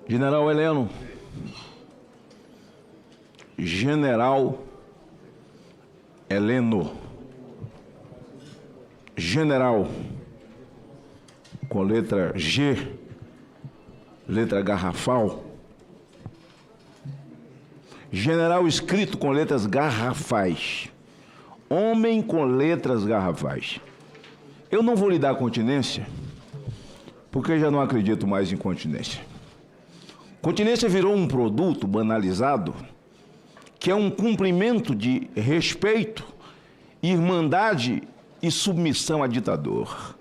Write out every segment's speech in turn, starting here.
General Heleno, General Heleno, General, com letra G, letra garrafal, General escrito com letras garrafais, homem com letras garrafais. Eu não vou lhe dar continência, porque eu já não acredito mais em continência. Continência virou um produto banalizado, que é um cumprimento de respeito, irmandade e submissão a ditador.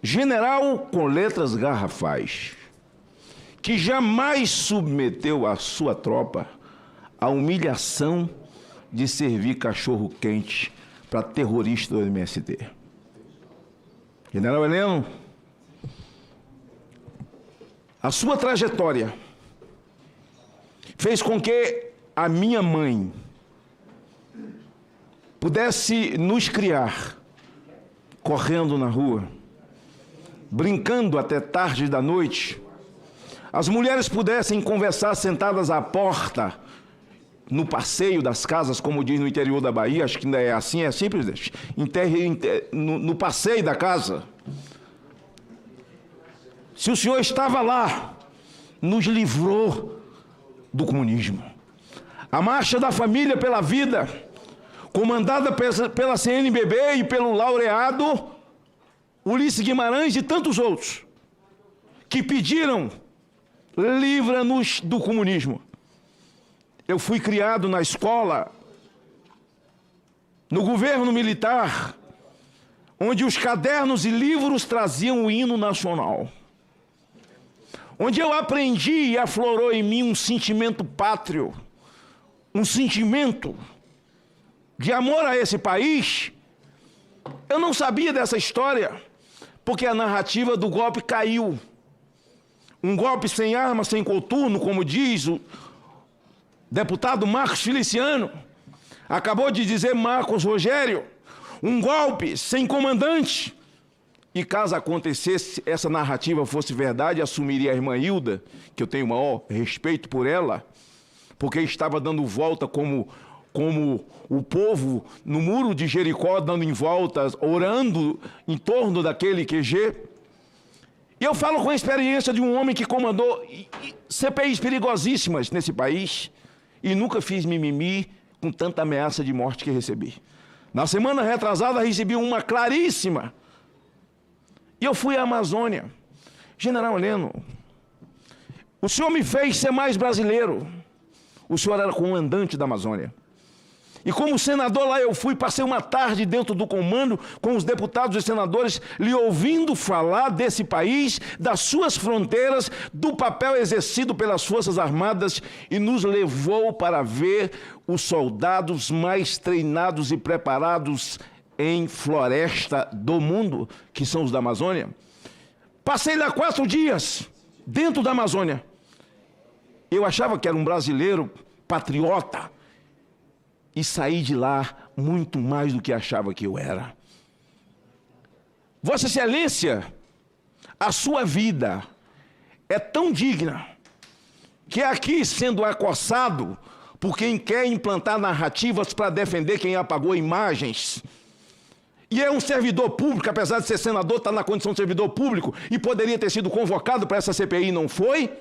General com letras garrafais, que jamais submeteu a sua tropa à humilhação de servir cachorro-quente para terrorista do MST. General Heleno, a sua trajetória fez com que a minha mãe pudesse nos criar correndo na rua, brincando até tarde da noite, as mulheres pudessem conversar sentadas à porta, no passeio das casas, como diz no interior da Bahia, acho que ainda é assim, é simples, no passeio da casa. Se o senhor estava lá, nos livrou do comunismo. A Marcha da Família pela Vida, comandada pela CNBB e pelo laureado Ulisses Guimarães e tantos outros, que pediram: livra-nos do comunismo. Eu fui criado na escola, no governo militar, onde os cadernos e livros traziam o hino nacional, onde eu aprendi e aflorou em mim um sentimento pátrio, um sentimento de amor a esse país. Eu não sabia dessa história, porque a narrativa do golpe caiu. Um golpe sem arma, sem coturno, como diz o deputado Marcos Feliciano, acabou de dizer Marcos Rogério, um golpe sem comandante. E caso acontecesse, essa narrativa fosse verdade, assumiria a irmã Hilda, que eu tenho o maior respeito por ela, porque estava dando volta como o povo no muro de Jericó, dando em voltas, orando em torno daquele QG. E eu falo com a experiência de um homem que comandou CPIs perigosíssimas nesse país e nunca fiz mimimi com tanta ameaça de morte que recebi. Na semana retrasada recebi uma claríssima. E eu fui à Amazônia. General Heleno, o senhor me fez ser mais brasileiro. O senhor era comandante da Amazônia. E como senador lá eu fui, passei uma tarde dentro do comando com os deputados e senadores, lhe ouvindo falar desse país, das suas fronteiras, do papel exercido pelas Forças Armadas, e nos levou para ver os soldados mais treinados e preparados em floresta do mundo, que são os da Amazônia. Passei lá 4 dias, dentro da Amazônia. Eu achava que era um brasileiro patriota, e saí de lá muito mais do que achava que eu era. Vossa Excelência, a sua vida é tão digna, que aqui, sendo acossado por quem quer implantar narrativas para defender quem apagou imagens, e é um servidor público, apesar de ser senador, está na condição de servidor público, e poderia ter sido convocado para essa CPI e não foi.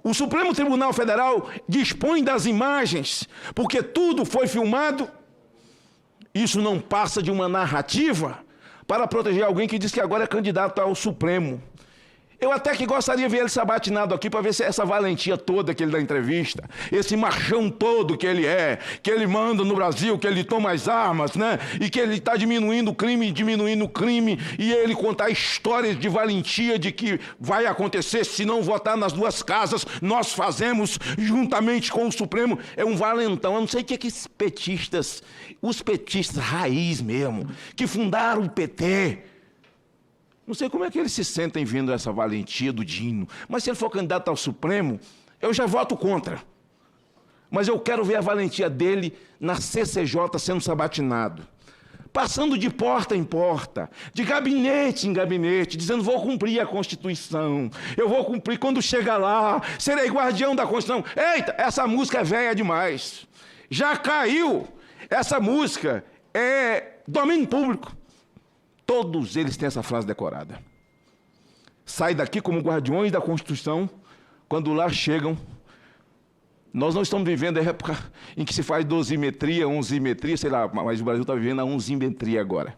O Supremo Tribunal Federal dispõe das imagens, porque tudo foi filmado. Isso não passa de uma narrativa para proteger alguém que diz que agora é candidato ao Supremo. Eu até que gostaria de ver ele sabatinado aqui para ver se essa valentia toda que ele dá entrevista, esse machão todo que ele manda no Brasil, que ele toma as armas, né? E que ele está diminuindo o crime, e ele contar histórias de valentia de que vai acontecer se não votar nas 2 casas, nós fazemos juntamente com o Supremo. É um valentão. Eu não sei o que é que esses petistas, os petistas raiz mesmo, que fundaram o PT, não sei como é que eles se sentem vendo essa valentia do Dino, mas se ele for candidato ao Supremo, eu já voto contra. Mas eu quero ver a valentia dele na CCJ sendo sabatinado. passando de porta em porta, de gabinete em gabinete, dizendo: vou cumprir a Constituição, eu vou cumprir, quando chegar lá, serei guardião da Constituição. Eita, essa música é velha demais, já caiu, essa música é domínio público. Todos eles têm essa frase decorada. Sai daqui como guardiões da Constituição, quando lá chegam. Nós não estamos vivendo a época em que se faz dosimetria, onzimetria, sei lá, mas o Brasil está vivendo a onzimetria agora.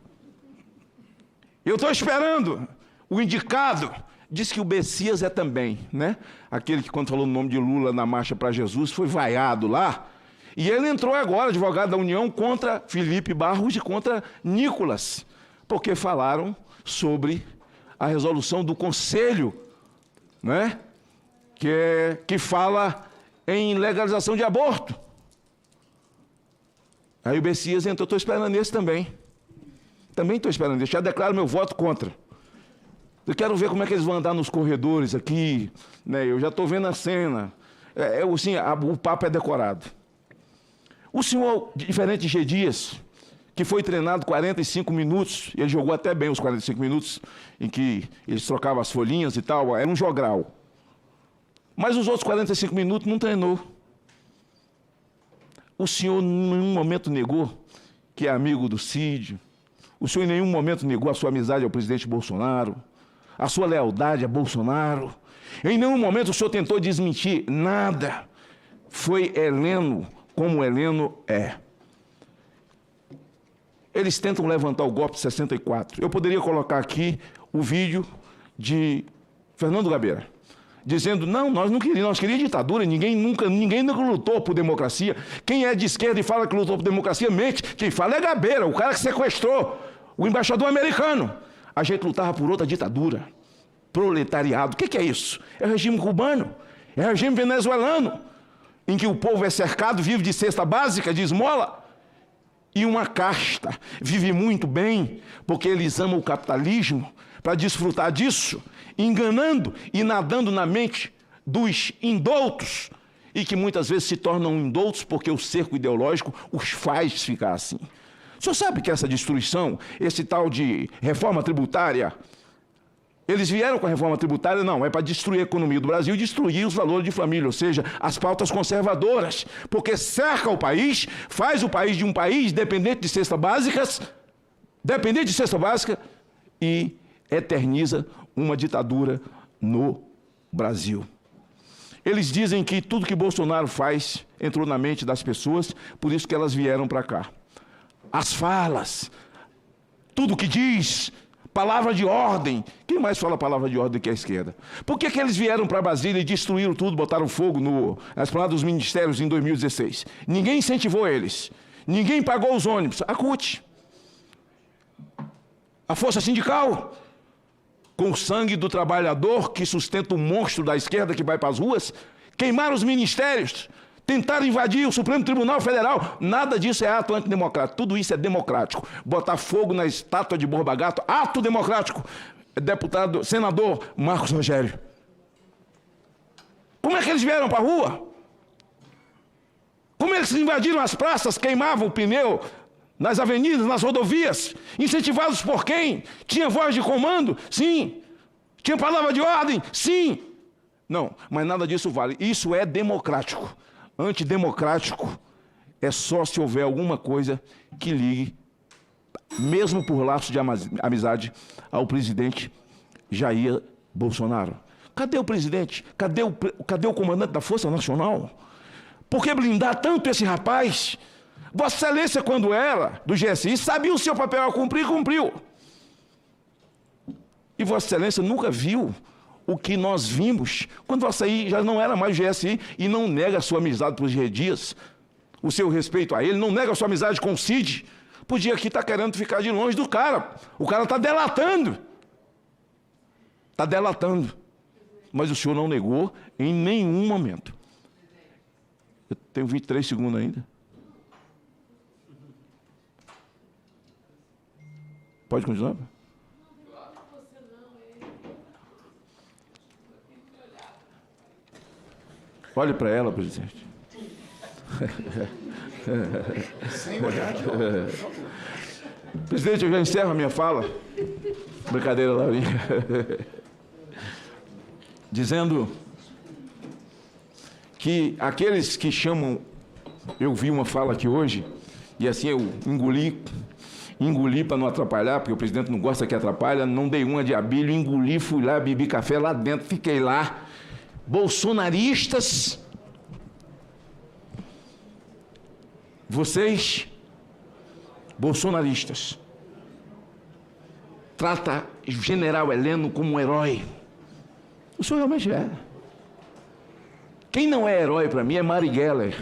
Eu estou esperando o indicado. Diz que o Bessias é também, né? Aquele que, quando falou o nome de Lula na Marcha para Jesus, foi vaiado lá. E ele entrou agora, advogado da União, contra Felipe Barros e contra Nicolas, porque falaram sobre a resolução do Conselho, né? Que fala em legalização de aborto. Aí o Bessias entrou, estou esperando nesse também. Também estou esperando nesse, já declaro meu voto contra. Eu quero ver como é que eles vão andar nos corredores aqui, né? Eu já estou vendo a cena. O papo é decorado. O senhor, diferente de G. Dias, que foi treinado 45 minutos, ele jogou até bem os 45 minutos, em que eles trocavam as folhinhas e tal, era um jogral. Mas os outros 45 minutos não treinou. O senhor em nenhum momento negou que é amigo do Cid. O senhor em nenhum momento negou a sua amizade ao presidente Bolsonaro, a sua lealdade a Bolsonaro. Em nenhum momento o senhor tentou desmentir nada. Foi Heleno como Heleno é. Eles tentam levantar o golpe de 64. Eu poderia colocar aqui o vídeo de Fernando Gabeira, dizendo: não, nós não queríamos, nós queríamos ditadura, ninguém nunca lutou por democracia. Quem é de esquerda e fala que lutou por democracia, mente. Quem fala é Gabeira, o cara que sequestrou o embaixador americano. A gente lutava por outra ditadura. Proletariado, o que é isso? É o regime cubano, é o regime venezuelano, em que o povo é cercado, vive de cesta básica, de esmola, e uma casta vive muito bem, porque eles amam o capitalismo, para desfrutar disso, enganando e nadando na mente dos indoutos, e que muitas vezes se tornam indoutos porque o cerco ideológico os faz ficar assim. O senhor sabe que essa destruição, esse tal de reforma tributária, eles vieram com a reforma tributária, não, é para destruir a economia do Brasil e destruir os valores de família, ou seja, as pautas conservadoras, porque cerca o país, faz o país de um país dependente de cesta básica, e eterniza uma ditadura no Brasil. Eles dizem que tudo que Bolsonaro faz entrou na mente das pessoas, por isso que elas vieram para cá. As falas, tudo que diz, palavra de ordem. Quem mais fala palavra de ordem que a esquerda? Por que eles vieram para Brasília e destruíram tudo, botaram fogo na esplanada dos ministérios em 2016? Ninguém incentivou eles. Ninguém pagou os ônibus. A CUT. A força sindical. Com o sangue do trabalhador que sustenta o monstro da esquerda que vai para as ruas. Queimaram os ministérios. Tentaram invadir o Supremo Tribunal Federal. Nada disso é ato antidemocrático. Tudo isso é democrático. Botar fogo na estátua de Borba Gato, ato democrático. Senador Marcos Rogério. Como é que eles vieram para a rua? Como eles invadiram as praças, queimavam o pneu nas avenidas, nas rodovias? Incentivados por quem? Tinha voz de comando? Sim. Tinha palavra de ordem? Sim. Não, mas nada disso vale. Isso é democrático. Antidemocrático é só se houver alguma coisa que ligue, mesmo por laços de amizade, ao presidente Jair Bolsonaro. Cadê o presidente? Cadê o comandante da Força Nacional? Por que blindar tanto esse rapaz? Vossa Excelência, quando era do GSI, sabia o seu papel a cumprir, cumpriu. E Vossa Excelência nunca viu o que nós vimos, quando Vossa Excelência já não era mais GSI e não nega a sua amizade por G. Dias, o seu respeito a ele, não nega a sua amizade com o Cid, podia aqui estar querendo ficar de longe do cara. O cara está delatando. Está delatando. Mas o senhor não negou em nenhum momento. Eu tenho 23 segundos ainda. Pode continuar? Olhe para ela, presidente. Sem olhar, Presidente, eu já encerro a minha fala. Brincadeira, Laurinha. Dizendo que aqueles que chamam... Eu vi uma fala aqui hoje, e assim eu engoli para não atrapalhar, porque o presidente não gosta que atrapalha, não dei uma de abelho, engoli, fui lá, bebi café lá dentro, fiquei lá. Bolsonaristas, vocês, bolsonaristas, trata o general Heleno como um herói. O senhor realmente é. Quem não é herói para mim é Mari Geller.